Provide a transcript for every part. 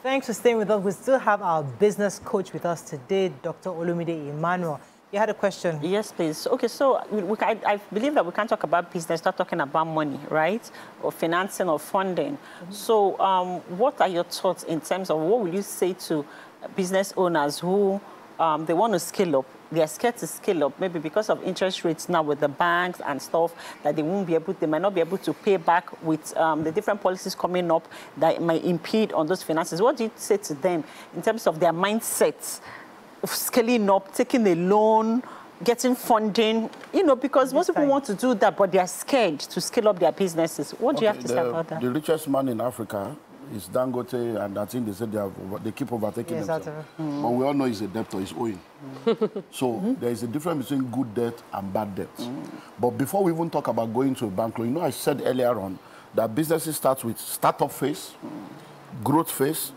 Thanks for staying with us. We still have our business coach with us today, Dr. Olumide Emmanuel. You had a question? Yes, please. Okay, so I believe that we can't talk about business, not talking about money, right? Or financing or funding. So what are your thoughts in terms of what will you say to business owners who they want to scale up? They are scared to scale up, maybe because of interest rates now with the banks and stuff, that they might not be able to pay back with the different policies coming up that might impede on those finances. What do you say to them in terms of their mindsets of scaling up, taking a loan, getting funding, because most people want to do that, but they are scared to scale up their businesses. What do you have to say about that? The richest man in Africa is Dangote, and I think they said they keep overtaking themselves. But we all know he's a debtor, he's owing. So there is a difference between good debt and bad debt. But before we even talk about going to a bank loan, I said earlier on that businesses start with startup phase, growth phase,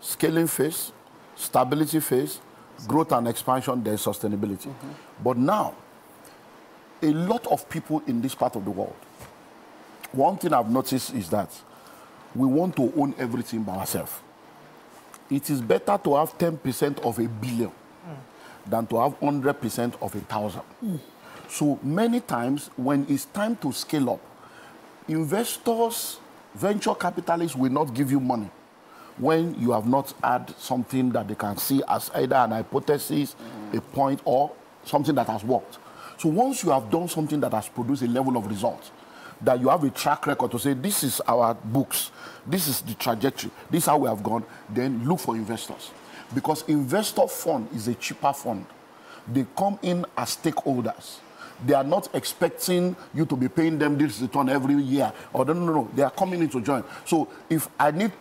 scaling phase, stability phase, growth and expansion, there's sustainability. But now, a lot of people in this part of the world, one thing I've noticed is that we want to own everything by ourselves. It is better to have 10% of a billion than to have 100% of 1,000. So many times, when it's time to scale up, investors, venture capitalists will not give you money when you have not had something that they can see as either an hypothesis, a point, or something that has worked. So once you have done something that has produced a level of results, that you have a track record to say, this is our books, this is the trajectory, this is how we have gone, then look for investors. Because investor fund is a cheaper fund. They come in as stakeholders. They are not expecting you to be paying them this return every year. Or no. They are coming in to join. So if I need,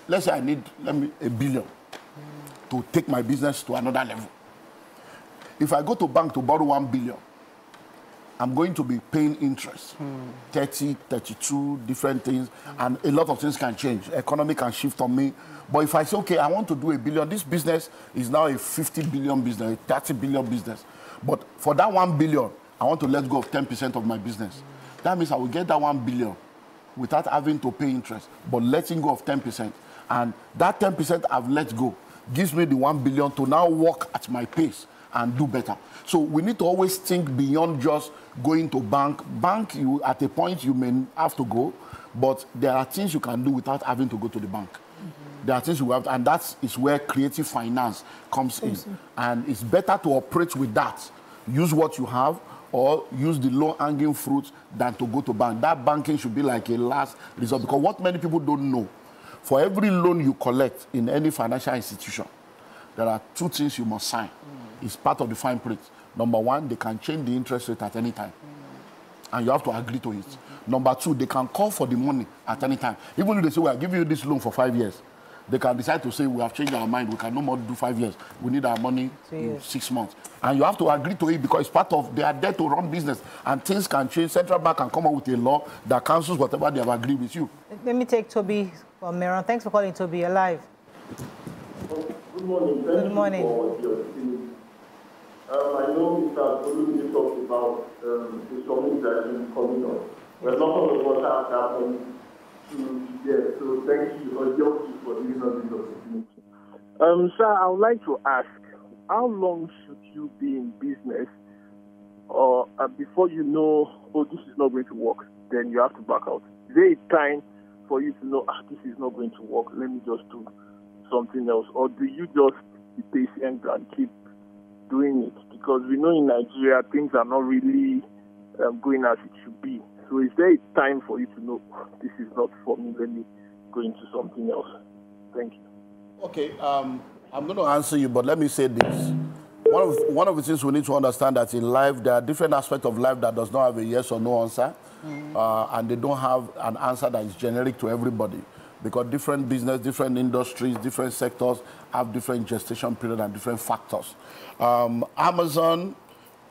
let's say I need $1 billion to take my business to another level. If I go to bank to borrow $1 billion, I'm going to be paying interest, 30, 32, different things, and a lot of things can change. Economy can shift on me. But if I say, okay, I want to do $1 billion, this business is now a 50 billion business, a 30 billion business. But for that $1 billion, I want to let go of 10% of my business. That means I will get that $1 billion without having to pay interest, but letting go of 10%. And that 10% I've let go gives me the $1 billion to now work at my pace and do better. So we need to always think beyond just going to bank. Bank, at a point you may have to go, but there are things you can do without having to go to the bank. There are things you have, and that is where creative finance comes in. And it's better to operate with that. Use what you have, or use the low-hanging fruit than to go to bank. That banking should be like a last resort, because what many people don't know, for every loan you collect in any financial institution, there are two things you must sign. It's part of the fine print. Number one, they can change the interest rate at any time. And you have to agree to it. Number two, they can call for the money at any time. Even if they say, we are giving you this loan for 5 years, they can decide to say, we have changed our mind, we can no more do 5 years. We need our money in 6 months. And you have to agree to it because it's part of, they are there to run business. And things can change. Central Bank can come up with a law that cancels whatever they have agreed with you. Let me take Toby from Meron. Thanks for calling, Toby. You're live. Good morning. Good morning. I know Mr. Olumide talked about the summit that is coming on. But a lot of what has happened to yes, so thank you for giving us this opportunity. Sir, I would like to ask, how long should you be in business or before you know, oh, this is not going to work, then you have to back out? Is there a time for you to know, this is not going to work, let me just do something else? Or do you just be patient and keep doing it? Because we know in Nigeria things are not really going as it should be. So is there a time for you to know, this is not for me, let me go into something else? Thank you. Okay, I'm going to answer you, but let me say this. One of the things we need to understand that in life, there are different aspects of life that does not have a yes or no answer. And they don't have an answer that is generic to everybody. Because different business, different industries, different sectors have different gestation period and different factors. Amazon,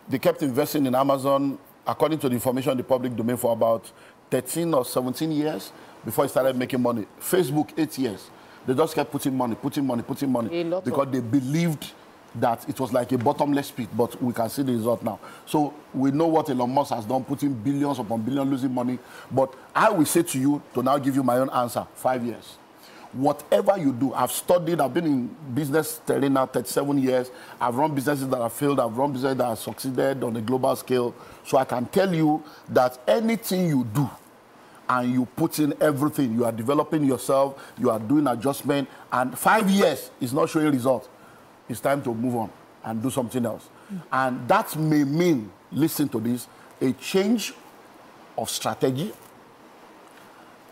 they kept investing in Amazon, according to the information in the public domain, for about 13 or 17 years before it started making money. Facebook, 8 years. They just kept putting money, because they believed that it was like a bottomless pit, but we can see the result now. So we know what Elon Musk has done, putting billions upon billions, losing money. But I will say to you, to now give you my own answer, 5 years. Whatever you do, I've studied, I've been in business now 37 years. I've run businesses that have failed. I've run businesses that have succeeded on a global scale. So I can tell you that anything you do and you put in everything, you are developing yourself, you are doing adjustment, and 5 years is not showing results. It's time to move on and do something else. And that may mean, listen to this, a change of strategy,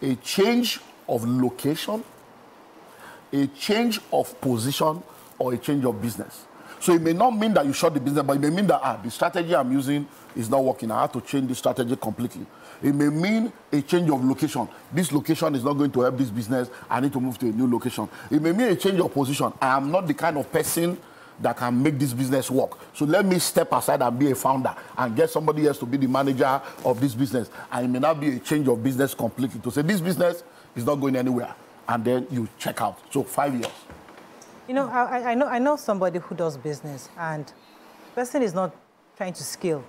a change of location, a change of position, or a change of business. So it may not mean that you shut the business, but it may mean that the strategy I'm using is not working. I have to change the strategy completely. It may mean a change of location. This location is not going to help this business. I need to move to a new location. It may mean a change of position. I am not the kind of person that can make this business work. So let me step aside and be a founder and get somebody else to be the manager of this business. And it may not be a change of business completely. To say this business is not going anywhere. And then you check out. So 5 years. You know, I know somebody who does business, and the person is not trying to scale.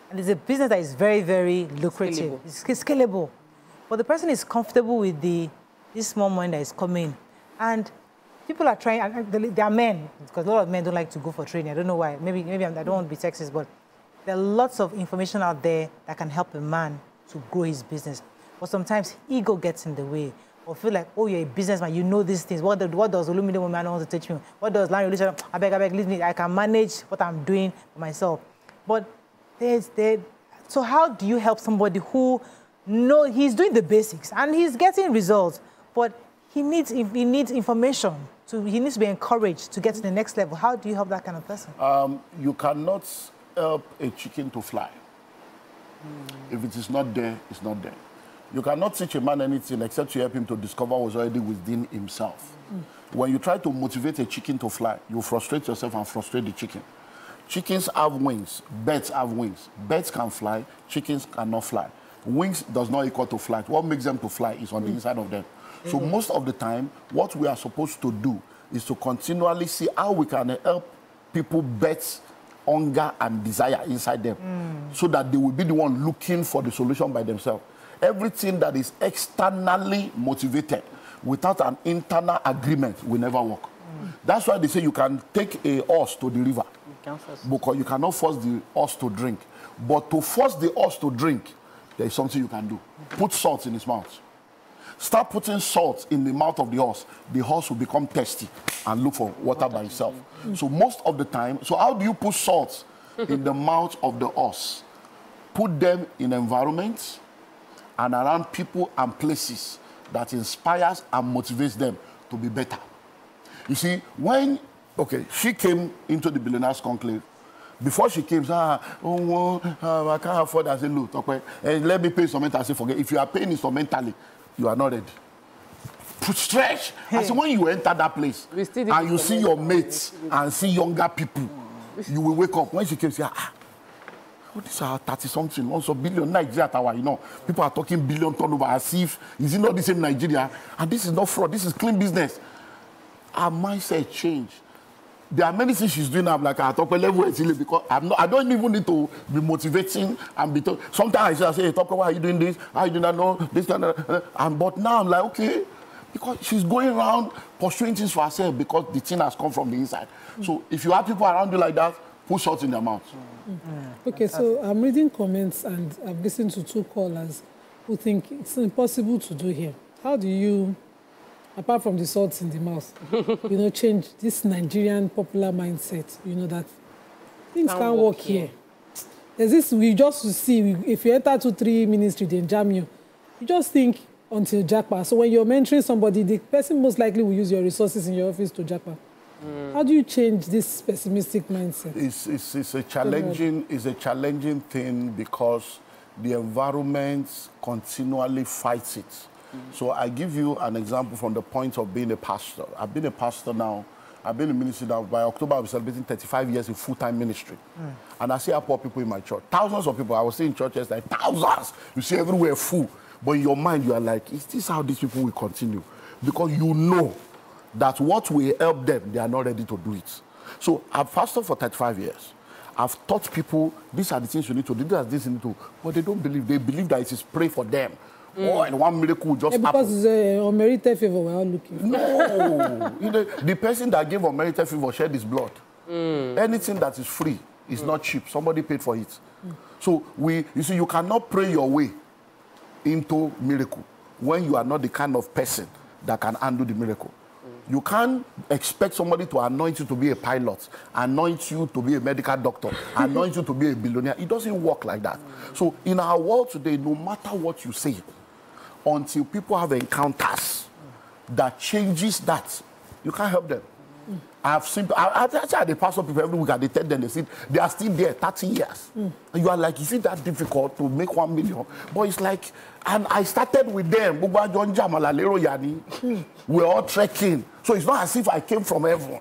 And it's a business that is very, very lucrative. Scalable. It's scalable. But the person is comfortable with this small money that is coming. And people are trying, and they are men, because a lot of men don't like to go for training. I don't know why. Maybe I don't want to be sexist, but there are lots of information out there that can help a man to grow his business. But sometimes ego gets in the way. Or feel like, oh, you're a businessman, you know these things. What does Olumide Emmanuel want to teach me? What does land relation? I beg, leave me. I can manage what I'm doing for myself. But so how do you help somebody who knows he's doing the basics and he's getting results, but he needs information. He needs to be encouraged to get to the next level. How do you help that kind of person? You cannot help a chicken to fly. If it is not there, it's not there. You cannot teach a man anything except to help him to discover what's already within himself. When you try to motivate a chicken to fly, you frustrate yourself and frustrate the chicken. Chickens have wings. Birds have wings. Birds can fly. Chickens cannot fly. Wings does not equal to flight. What makes them to fly is on the inside of them. So most of the time, what we are supposed to do is to continually see how we can help people bet hunger and desire inside them so that they will be the one looking for the solution by themselves. Everything that is externally motivated without an internal agreement will never work. That's why they say you can take a horse to the river because you cannot force the horse to drink. But to force the horse to drink, there is something you can do. Put salt in his mouth. Start putting salt in the mouth of the horse will become thirsty and look for water by itself. So most of the time, so how do you put salt in the mouth of the horse? Put them in environments and around people and places that inspires and motivates them to be better. You see, she came into the Billionaires Conclave. Before she came, I can't afford. I said, look, okay, let me pay instrumental. I said, forget. If you are paying instrumentally, you are not ready. Stretch. I said, when you enter that place and you see your mates and see younger people, you will wake up. When she came, say, these are 30-something, also billion Nigeria tower, you know. People are talking billion turnover as if, is it not the same Nigeria? And this is not fraud, this is clean business. Our mindset changed. There are many things she's doing now, like I talk level because I don't even need to be motivating and be told. Sometimes I say, hey, talk about how you doing this, how you doing that, no, this, that, and but now I'm like, okay, because she's going around pursuing things for herself because the thing has come from the inside. So if you have people around you like that, put salt in their mouth. Okay, so I'm reading comments and I've listened to 2 callers who think it's impossible to do here. How do you, apart from the salt in the mouth, change this Nigerian popular mindset, that things can't work here? There's this, we just see, if you enter 2-3 ministry, they jam you. You just think until jackpot. So when you're mentoring somebody, the person most likely will use your resources in your office to jackpot. How do you change this pessimistic mindset? It's a challenging thing because the environment continually fights it. So I give you an example from the point of being a pastor. I've been a pastor now. I've been in ministry now. By October, I'll be celebrating 35 years in full-time ministry. And I see how poor people in my church. Thousands of people. I was seeing churches like thousands. You see everywhere full. But in your mind, you are like, is this how these people will continue? Because you know that what will help them, they are not ready to do it. So I've pastored for 35 years. I've taught people, these are the things you need to do, these are the things you need to do. But they don't believe. They believe that it is pray for them. and one miracle just happened. Because it's unmerited favor we're all looking for. No. The person that gave unmerited favor shed his blood. Anything that is free is not cheap. Somebody paid for it. So you see, you cannot pray your way into miracle when you are not the kind of person that can handle the miracle. You can't expect somebody to anoint you to be a pilot, anoint you to be a medical doctor, anoint you to be a billionaire. It doesn't work like that. So in our world today, no matter what you say, until people have encounters that changes that, you can't help them. I've seen, I the pastor people every week, they tell them, they are still there 30 years. And you are like, is it that difficult to make 1 million? But it's like, and I started with them. We're all trekking. So it's not as if I came from heaven.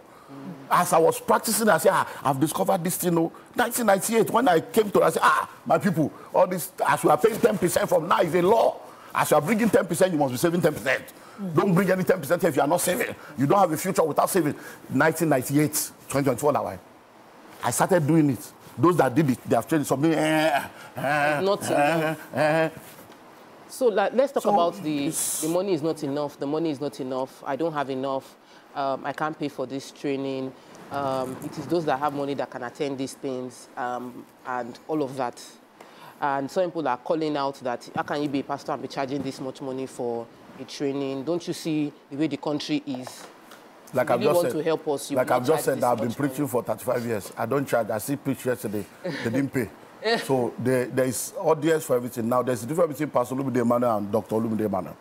As I was practicing, I said, I've discovered this thing. 1998, when I came to it, I said, my people, all this, as you are paying 10% from now is a law. As you are bringing 10%, you must be saving 10%. Don't bring any 10% if you are not saving. You don't have a future without saving. 1998, 2024 now. I started doing it. Those that did it, they have changed something. Not enough. So let's talk about the money is not enough. The money is not enough. I don't have enough. I can't pay for this training. It is those that have money that can attend these things and all of that. And some people are calling out that, how can you be a pastor and be charging this much money for a training? Don't you see the way the country is? Like I've just said, to help us, like I've just said, I've been preaching for 35 years. I don't charge. I see preach yesterday. They didn't pay. So there is audience for everything. Now, there's a difference between Pastor Olumide Emmanuel and Dr. Olumide Emmanuel.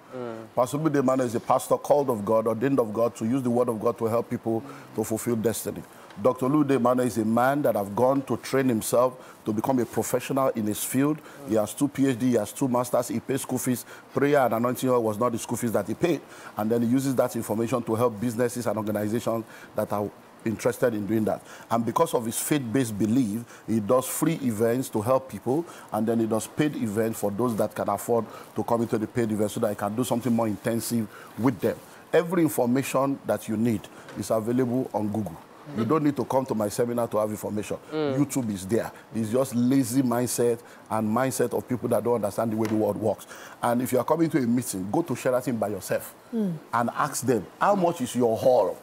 Pastor Olumide Emmanuel is a pastor called of God, ordained of God, to use the word of God to help people to fulfill destiny. Dr. Olumide Emmanuel is a man that has gone to train himself to become a professional in his field. He has 2 PhD, he has 2 masters, he pays school fees. Prayer and anointing oil was not the school fees that he paid. And then he uses that information to help businesses and organizations that are interested in doing that. And because of his faith-based belief, he does free events to help people, and then he does paid events for those that can afford to come into the paid event so that he can do something more intensive with them. Every information that you need is available on Google. You don't need to come to my seminar to have information. YouTube is there. It's just lazy mindset and mindset of people that don't understand the way the world works. And if you are coming to a meeting, go to Sheraton by yourself and ask them, how much is your hall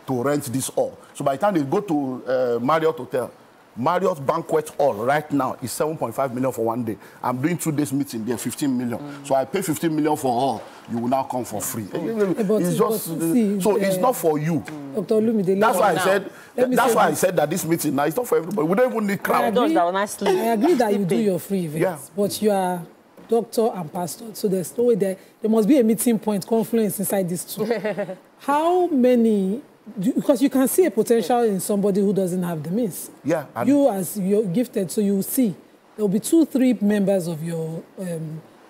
to rent this hall? So by the time they go to Marriott Hotel, Marriott Banquet Hall right now is 7.5 million for 1 day. I'm doing 2 days meeting there, 15 million. So I pay 15 million for all. You will now come for free. It's just so it's not for you. Dr. Olumide, that's why I said. That's why I said that this meeting now is not for everybody. We don't even need crowd. I agree that you do your free events, but you are doctor and pastor, so there's no way there must be a meeting point, confluence inside these two. How many? Because you can see a potential in somebody who doesn't have the means. Yeah. You as you're gifted, so you see there will be 2, 3 members of your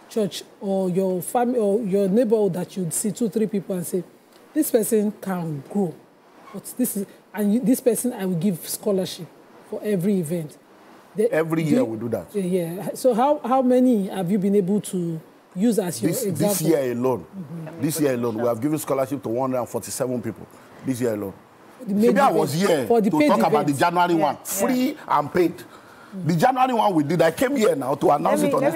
church or your family or your neighborhood that you'd see 2, 3 people and say, this person can grow, but this person I will give scholarship for every event. Every year we do that. Yeah. So how many have you been able to use as your example? This year alone, this year alone, we have given scholarship to 147 people. This year alone. Maybe I was here to talk about the January one, free and paid. The January one we did, I came here now to announce it on this.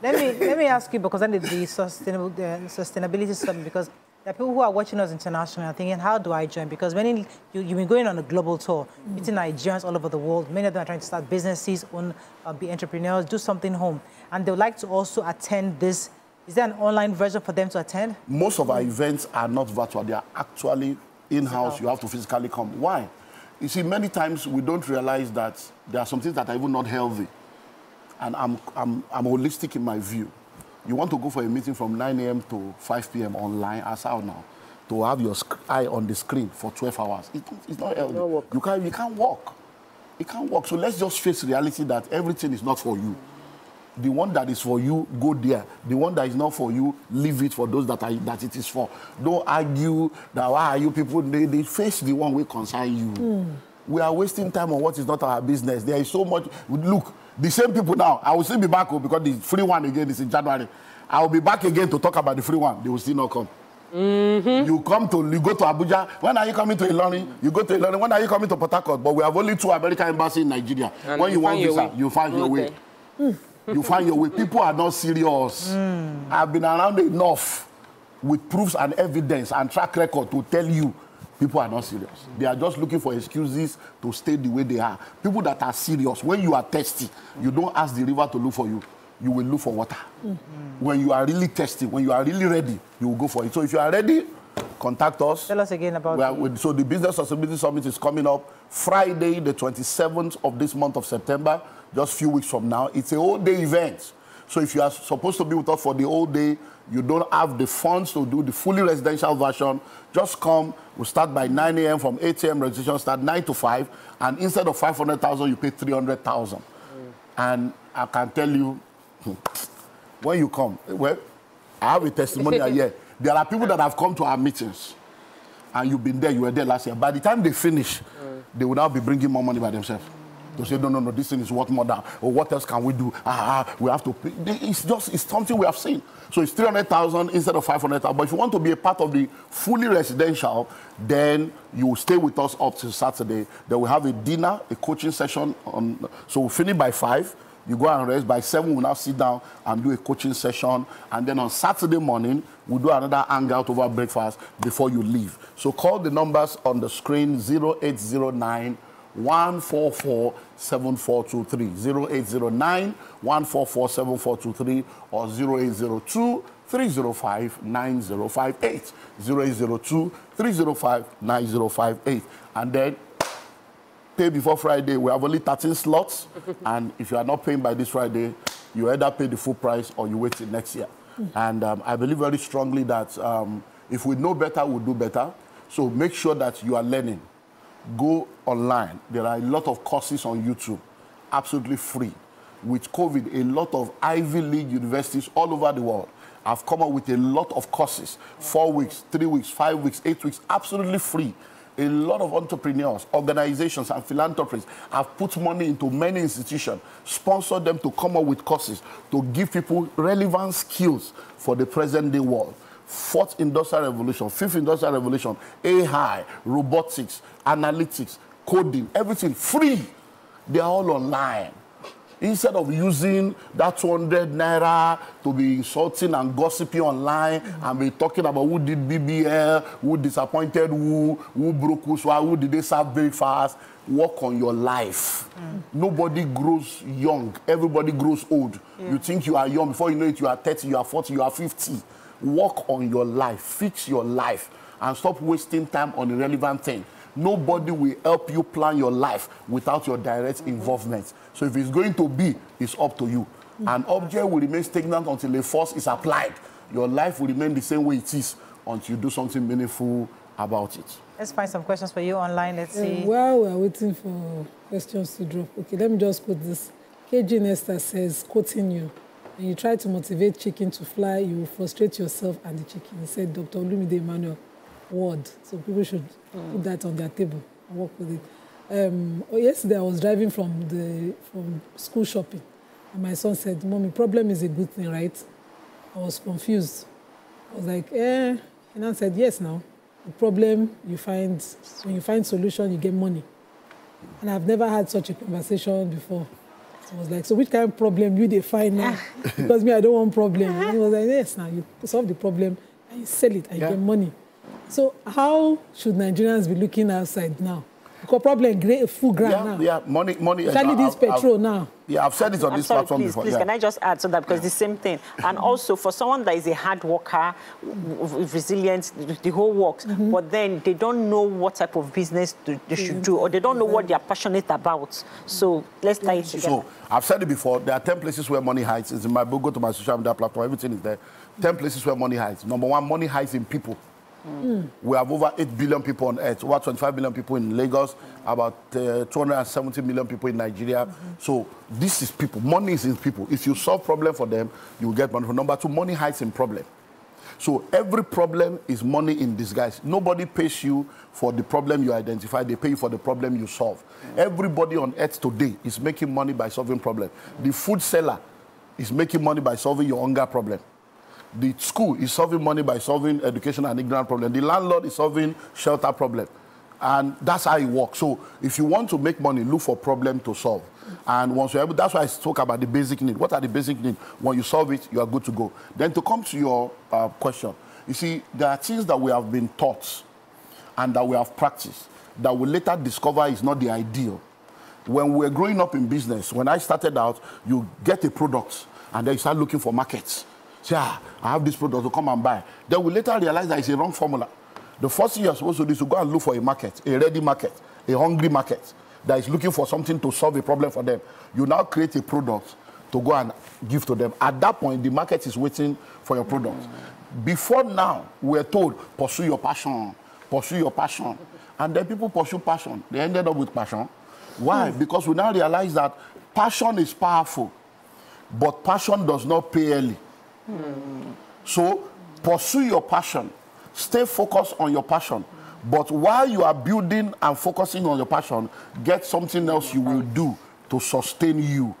Let me ask you, because I did the sustainability summit, because there are people who are watching us internationally and thinking, how do I join? Because many, you've been going on a global tour, meeting Nigerians all over the world. Many of them are trying to start businesses, be entrepreneurs, do something home. And they would like to also attend this. Is there an online version for them to attend? Most of our events are not virtual. They are actually in-house. You have to physically come. Why? You see, many times we don't realize that there are some things that are even not healthy. And I'm holistic in my view. You want to go for a meeting from 9 a.m. to 5 p.m. online, as out now, to have your eye on the screen for 12 hours. It's not healthy. You can't walk. It can't work. So let's just face reality that everything is not for you. The one that is for you, go there. The one that is not for you, leave it for those that it is for. Don't argue that why are you people, they face the one will concern you. We are wasting time on what is not our business. There is so much. Look, the same people now, I will still be back because the free one again is in January. I will be back again to talk about the free one. They will still not come. You go to Abuja. When are you coming to Ilorin? You go to Ilorin. When are you coming to Port Harcourt? But we have only 2 American embassies in Nigeria. And when you want visa, you find your way. You find your way. People are not serious. I've been around enough with proofs and evidence and track record to tell you people are not serious. They are just looking for excuses to stay the way they are. People that are serious, when you are thirsty, you don't ask the river to look for you. You will look for water. When you are really thirsty, when you are really ready, you will go for it. So if you are ready, contact us. Tell us again about So the Business Sustainability Summit is coming up Friday, the 27th of this month of September, just a few weeks from now. It's a whole-day event. So if you are supposed to be with us for the whole day, you don't have the funds to do the fully residential version, just come. We'll start by 9 a.m. From 8 a.m. registration start 9 to 5. And instead of 500,000, you pay 300,000. And I can tell you, when you come, well, I have a testimonial here. There are people that have come to our meetings, and you've been there, you were there last year. By the time they finish, they will now be bringing more money by themselves. They say, no, this thing is worth more than, or what else can we do? We have to pay. It's something we have seen. So it's 300,000 instead of 500,000. But if you want to be a part of the fully residential, then you will stay with us up till Saturday. Then we'll have a dinner, a coaching session. So we'll finish by 5. You go and rest. By 7, we'll now sit down and do a coaching session. And then on Saturday morning, we'll do another hangout over breakfast before you leave. So call the numbers on the screen, 0809 144 7423, 0809 144 7423, or 0802 305 9058, 0802 305 9058. And then pay before Friday. We have only 13 slots. And if you are not paying by this Friday, you either pay the full price or you wait till next year. And I believe very strongly that if we know better, we'll do better. So make sure that you are learning. Go online. There are a lot of courses on YouTube, absolutely free. With COVID, a lot of Ivy League universities all over the world have come up with a lot of courses, 4 weeks, 3 weeks, 5 weeks, 8 weeks, absolutely free. A lot of entrepreneurs, organizations, and philanthropists have put money into many institutions, sponsored them to come up with courses to give people relevant skills for the present-day world. 4th Industrial Revolution, 5th Industrial Revolution, AI, robotics, analytics, coding, everything free. They are all online. Instead of using that 200 naira to be insulting and gossiping online and be talking about who did BBL, who disappointed who broke who did they serve breakfast, work on your life. Nobody grows young. Everybody grows old. You think you are young. Before you know it, you are 30, you are 40, you are 50. Work on your life. Fix your life. And stop wasting time on irrelevant things. Nobody will help you plan your life without your direct involvement. So if it's going to be, it's up to you. An object will remain stagnant until a force is applied. Your life will remain the same way it is until you do something meaningful about it. Let's find some questions for you online. Let's see. While we're waiting for questions to drop, okay, let me just quote this. KG Nesta says, quoting you, when you try to motivate chicken to fly, you will frustrate yourself and the chicken. He said, Dr. Olumide Emmanuel, word. So people should put that on their table and work with it. Yesterday I was driving from school shopping, and my son said, Mommy, problem is a good thing, right? I was confused. I was like, And I said, yes, now. The problem you find, when you find solution, you get money. And I've never had such a conversation before. So I was like, so which kind of problem you define now? Because me, I don't want problem. And he was like, yes, now you solve the problem and you sell it and you get money. So how should Nigerians be looking outside now? Because problem full ground now. Yeah, money. Especially this petrol now. Yeah, I've said it on this platform before. Please, can I just add to that? Because the same thing. And also, for someone that is a hard worker, with resilience, the whole works, but then they don't know what type of business they should do, or they don't know what they are passionate about. So let's tie it together. So I've said it before. There are 10 places where money hides. It's in my book. Go to my social media platform. Everything is there. 10 places where money hides. Number 1, money hides in people. We have over 8 billion people on earth, over 25 million people in Lagos, about 270 million people in Nigeria. So this is people. Money is in people. If you solve problem for them, you will get money. Number 2, money hides in problem. So every problem is money in disguise. Nobody pays you for the problem you identify. They pay you for the problem you solve. Everybody on earth today is making money by solving problem. The food seller is making money by solving your hunger problem. The school is solving money by solving education and ignorant problem. The landlord is solving shelter problem. And that's how it works. So if you want to make money, look for problem to solve. And once you're able, that's why I talk about the basic need. What are the basic needs? When you solve it, you are good to go. Then to come to your question, you see, there are things that we have been taught and that we have practiced that we later discover is not the ideal. When we're growing up in business, when I started out, you get a product and then you start looking for markets. Say, I have this product to come and buy. Then we later realize that it's a wrong formula. The first thing you're supposed to do is to go and look for a market, a ready market, a hungry market that is looking for something to solve a problem for them. You now create a product to go and give to them. At that point, the market is waiting for your product. Before now, we're told, pursue your passion, pursue your passion. And then people pursue passion. They ended up with passion. Why? Because we now realize that passion is powerful, but passion does not pay early. So pursue your passion. Stay focused on your passion. But while you are building and focusing on your passion, get something else you will do to sustain you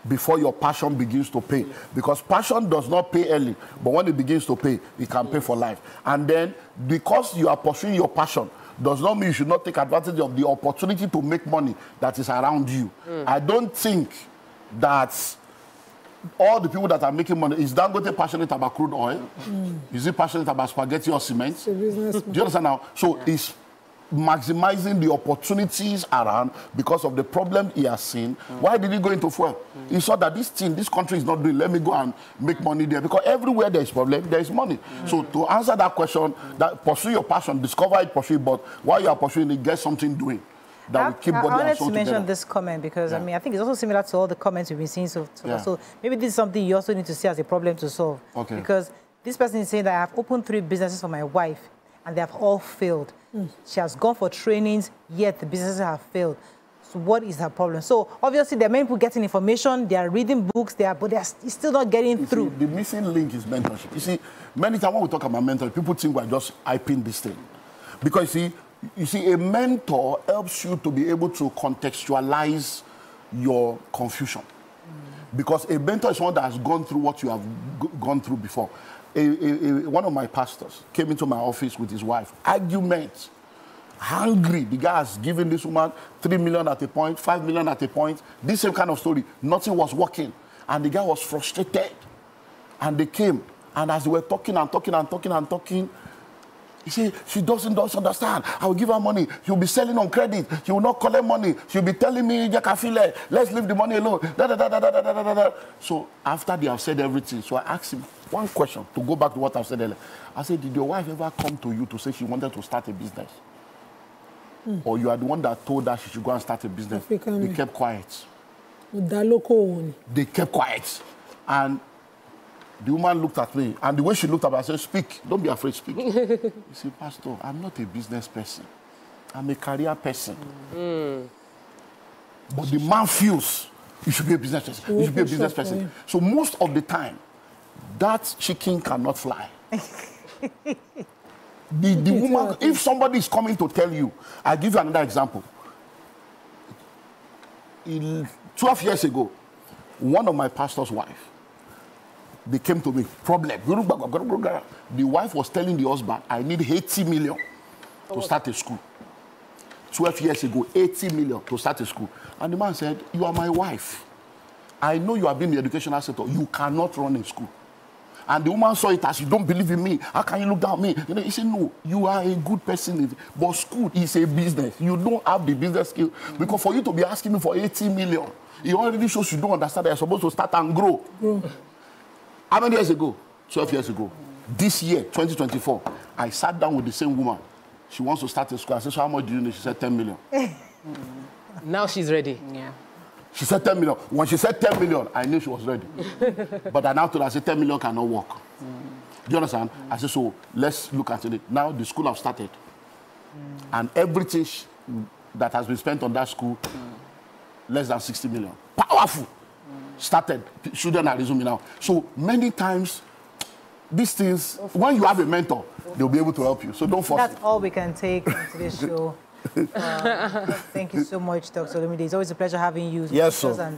before your passion begins to pay. Because passion does not pay early, but when it begins to pay, it can pay for life. And then, because you are pursuing your passion, does not mean you should not take advantage of the opportunity to make money that is around you. I don't think that all the people that are making money, is Dangote passionate about crude oil? Is he passionate about spaghetti or cement? Do you understand now? So it's maximizing the opportunities around because of the problem he has seen. Why did he go into fuel? He saw that this country is not doing, let me go and make money there. Because everywhere there is problem, there is money. So to answer that question, that pursue your passion, discover it, pursue it, but while you are pursuing it, get something doing. That will keep body and soul together. I wanted to mention this comment because, I mean, I think it's also similar to all the comments we've been seeing. So maybe this is something you also need to see as a problem to solve. Okay. Because this person is saying that I have opened 3 businesses for my wife, and they have all failed. She has gone for trainings, yet the businesses have failed. So what is her problem? So obviously there are many people getting information, they are reading books, but they're still not getting through. See, the missing link is mentorship. You see, many times when we talk about mentorship, people think we're just hyping this thing. Because you see, a mentor helps you to be able to contextualize your confusion. Because a mentor is someone that has gone through what you have gone through before. One of my pastors came into my office with his wife. Arguments. Hungry. The guy has given this woman 3 million at a point, 5 million at a point. This same kind of story. Nothing was working. And the guy was frustrated. And they came. And as they were talking and talking and talking and talking, he said, she doesn't understand. I will give her money. She'll be selling on credit. She will not collect money. She'll be telling me, let's leave the money alone. So after they have said everything, so I asked him one question to go back to what I've said earlier. I said, did your wife ever come to you to say she wanted to start a business? Or you are the one that told her she should go and start a business? They kept quiet. They kept quiet. And the woman looked at me, and the way she looked at me, I said, speak. Don't be afraid, speak. You see, Pastor, I'm not a business person. I'm a career person. But the man feels you should be a business person. You should be a business person. So most of the time, that chicken cannot fly. The woman, if somebody is coming to tell you, I'll give you another example. 12 years ago, one of my pastor's wife, they came to me, problem. The wife was telling the husband, I need 80 million to start a school. 12 years ago, 80 million to start a school. And the man said, you are my wife. I know you have been in the educational sector. You cannot run a school. And the woman saw it as, you don't believe in me. How can you look down on me? You know, he said, no, you are a good person. But school is a business. You don't have the business skill. Because for you to be asking me for 80 million, it already shows you don't understand that you're supposed to start and grow. How many years ago? 12 years ago. This year, 2024, I sat down with the same woman. She wants to start a school. I said, so how much do you need? She said, 10 million. Now she's ready. Yeah. She said 10 million. When she said 10 million, I knew she was ready. But I now told her, I said, 10 million cannot work. Do you understand? I said, so let's look at it. Now the school have started. And everything that has been spent on that school, less than 60 million. Powerful. Started. Children are resuming now. So many times, these things, when you have a mentor, they'll be able to help you. So don't force it. That's all we can take on today's show. Thank you so much, Dr. Olumide. It's always a pleasure having you. Yes, sir.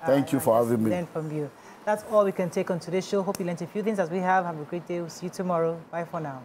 Thank you for having me. Learn from you. That's all we can take on today's show. Hope you learned a few things as we have. Have a great day. We'll see you tomorrow. Bye for now.